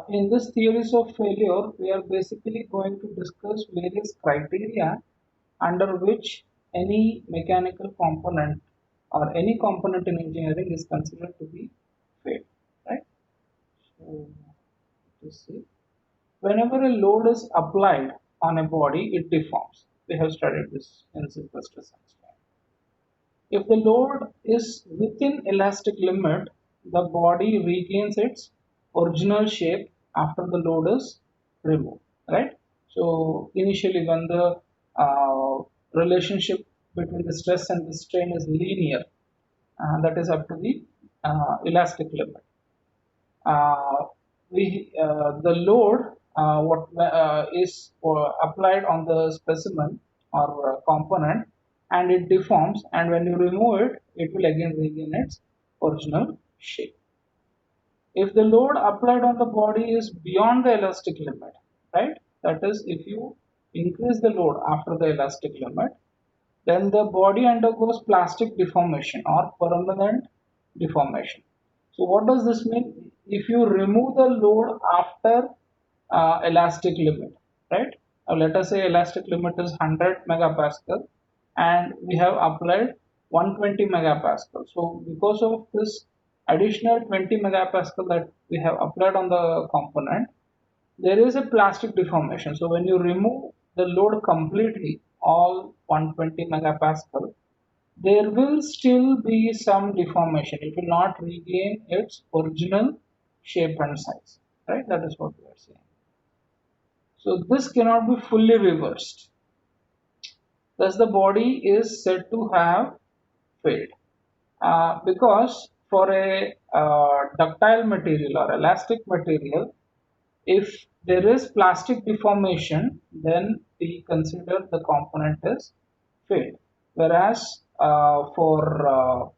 In this theories of failure, we are basically going to discuss various criteria under which any mechanical component or any component in engineering is considered to be failed, right? So, let's see. Whenever a load is applied on a body, it deforms. We have studied this in simple stress and strain. If the load is within elastic limit, the body regains its original shape after the load is removed, right? So initially when the relationship between the stress and the strain is linear, that is up to the elastic limit. The load what is applied on the specimen or component, and it deforms, and when you remove it, it will again regain its original shape. If the load applied on the body is beyond the elastic limit, right, that is if you increase the load after the elastic limit, then the body undergoes plastic deformation or permanent deformation. So what does this mean? If you remove the load after elastic limit, right? Let us say elastic limit is 100 megapascal and we have applied 120 megapascal. So because of this additional 20 megapascal that we have applied on the component, there is a plastic deformation. So when you remove the load completely, all 120 megapascal, there will still be some deformation. It will not regain its original shape and size, right? That is what we are saying. So this cannot be fully reversed. Thus, the body is said to have failed because for a ductile material or elastic material, if there is plastic deformation, then we consider the component as failed. Whereas for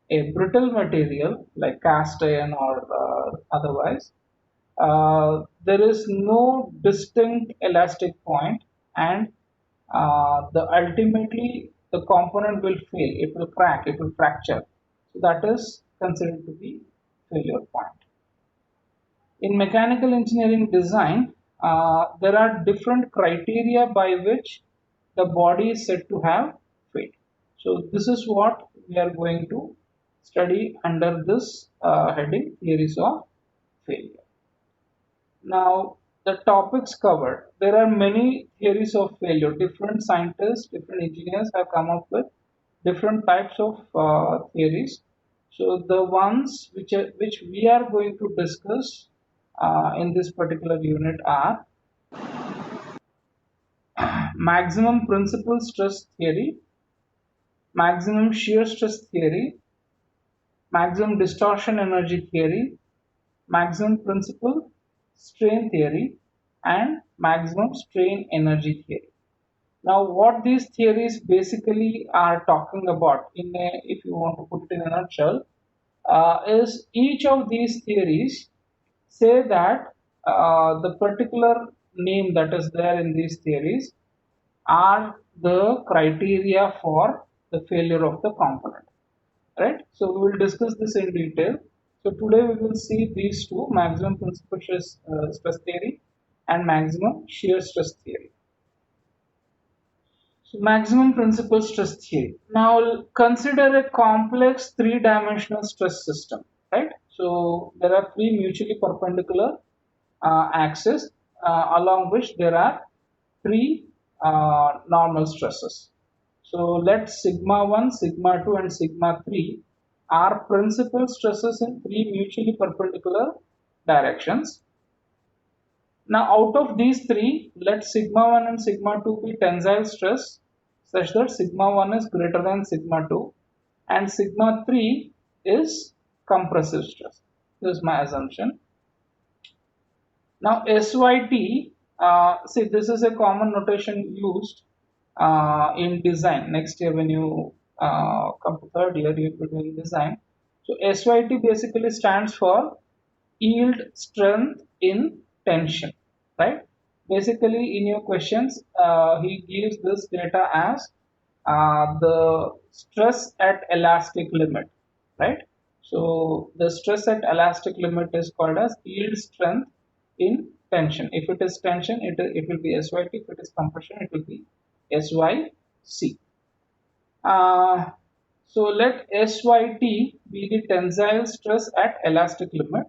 a brittle material like cast iron or otherwise, there is no distinct elastic point, and the ultimately the component will fail. It will crack. It will fracture. So that is considered to be failure point. In mechanical engineering design, there are different criteria by which the body is said to have failed. So this is what we are going to study under this heading, theories of failure. Now, the topics covered. There are many theories of failure. Different scientists, different engineers have come up with different types of theories. So the ones which we are going to discuss in this particular unit are maximum principal stress theory, maximum shear stress theory, maximum distortion energy theory, maximum principal strain theory, and maximum strain energy theory. Now, what these theories basically are talking about, if you want to put it in a nutshell, is each of these theories say that the particular name that is there in these theories are the criteria for the failure of the component, right? So we will discuss this in detail. So today we will see these two, maximum principal stress theory and maximum shear stress theory. So maximum principal stress theory. Now consider a complex three-dimensional stress system, right? So there are three mutually perpendicular axes along which there are three normal stresses. So let sigma 1, sigma 2 and sigma 3 are principal stresses in three mutually perpendicular directions. Now out of these three, let sigma 1 and sigma 2 be tensile stress such that sigma 1 is greater than sigma 2 and sigma 3 is compressive stress. This is my assumption. Now SYT, see this is a common notation used in design. Next year when you come to third year, you will be doing design. So SYT basically stands for yield strength in tension, right? Basically in your questions, he gives this data as the stress at elastic limit, right? So the stress at elastic limit is called as yield strength in tension. If it is tension, it will be SYT. If it is compression, it will be SYC. Uh, so let SYT be the tensile stress at elastic limit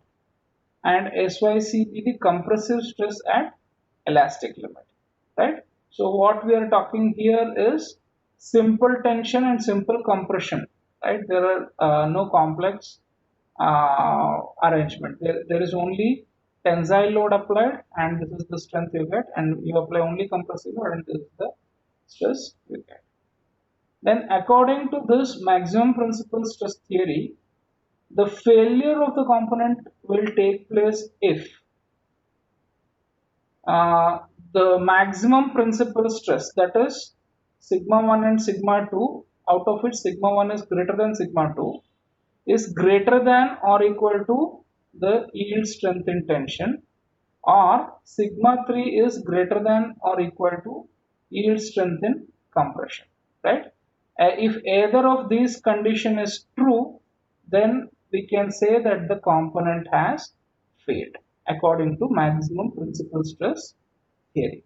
and SYC be the compressive stress at elastic limit, right? So what we are talking here is simple tension and simple compression, right? There are no complex arrangement. There is only tensile load applied, and this is the strength you get, and you apply only compressive load, and this is the stress you get. Then, according to this maximum principal stress theory, the failure of the component will take place if uh, the maximum principal stress, that is sigma 1 and sigma 2, out of which sigma 1 is greater than sigma 2, is greater than or equal to the yield strength in tension, or sigma 3 is greater than or equal to yield strength in compression, right? If either of these condition is true, then we can say that the component has failed according to maximum principal stress theory.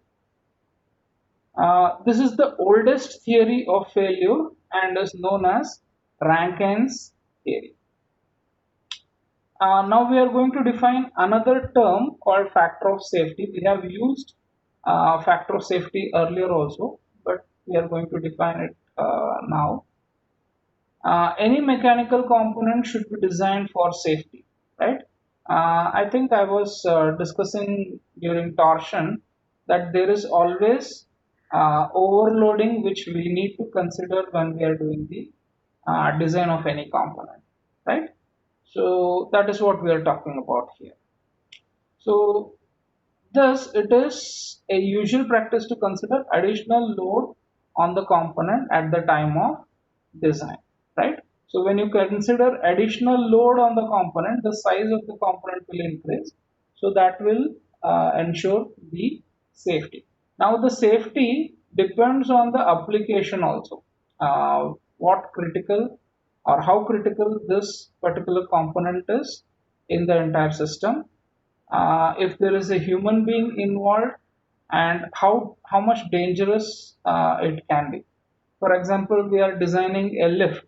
This is the oldest theory of failure and is known as Rankine's theory. Now we are going to define another term called factor of safety. We have used factor of safety earlier also, but we are going to define it now. Any mechanical component should be designed for safety, right? I think I was discussing during torsion that there is always overloading which we need to consider when we are doing the design of any component, right? So that is what we are talking about here. So thus it is a usual practice to consider additional load on the component at the time of design, right? So when you consider additional load on the component, the size of the component will increase. So that will ensure the safety. Now the safety depends on the application also. What critical or how critical this particular component is in the entire system, if there is a human being involved, and how much dangerous it can be. For example, we are designing a lift,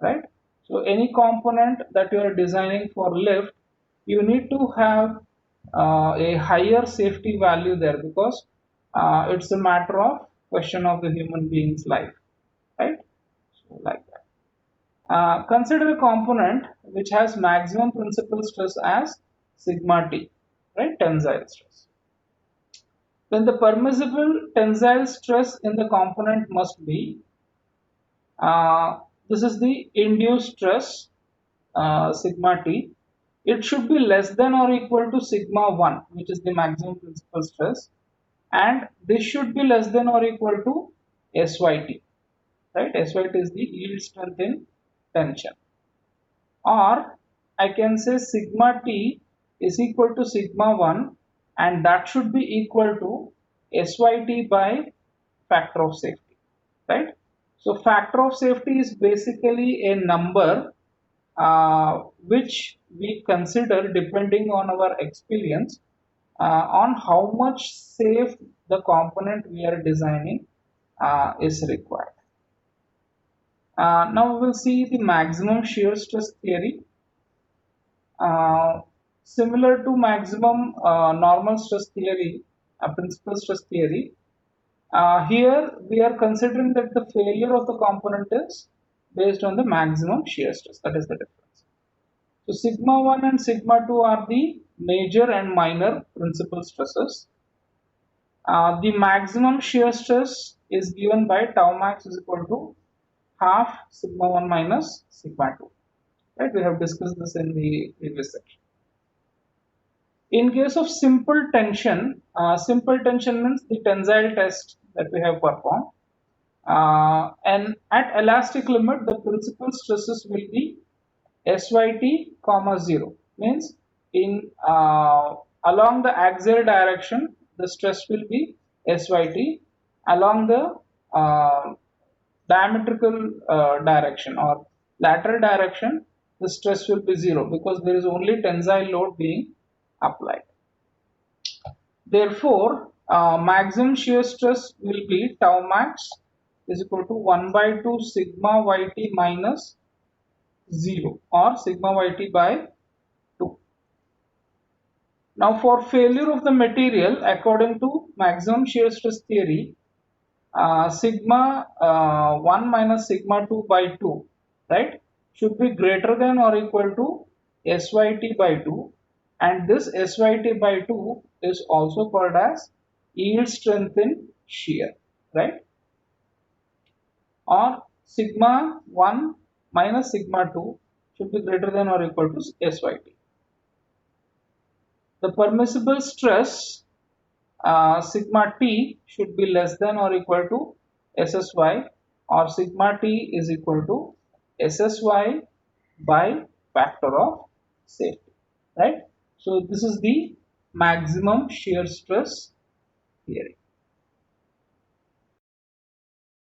right? So any component that you are designing for lift, you need to have a higher safety value there, because it's a matter of question of the human being's life, right? So like that. Consider a component which has maximum principal stress as sigma t, right? Tensile stress. Then the permissible tensile stress in the component must be, this is the induced stress, sigma t. It should be less than or equal to sigma 1, which is the maximum principal stress, and this should be less than or equal to SYT, right? SYT is the yield strength in tension. Or I can say sigma t is equal to sigma 1, and that should be equal to SYT by factor of safety, right? So factor of safety is basically a number which we consider depending on our experience on how much safe the component we are designing is required. Now we will see the maximum shear stress theory. Uh, Similar to maximum normal stress theory, principal stress theory, here we are considering that the failure of the component is based on the maximum shear stress. That is the difference. So sigma 1 and sigma 2 are the major and minor principal stresses. The maximum shear stress is given by tau max is equal to half sigma 1 minus sigma 2. Right? We have discussed this in the previous section. In case of simple tension means the tensile test that we have performed. And at elastic limit, the principal stresses will be SYT, comma 0. Means in along the axial direction, the stress will be SYT. Along the diametrical direction or lateral direction, the stress will be zero because there is only tensile load being applied. Therefore, maximum shear stress will be tau max is equal to 1 by 2 sigma yt minus 0 or sigma yt by 2. Now, for failure of the material, according to maximum shear stress theory, sigma 1 minus sigma 2 by 2, right, should be greater than or equal to syt by 2, and this syt by 2 is also called as yield strength in shear, right, or sigma 1 minus sigma 2 should be greater than or equal to syt. The permissible stress sigma t should be less than or equal to SSY, or sigma t is equal to SSY by factor of safety, right? So this is the maximum shear stress theory.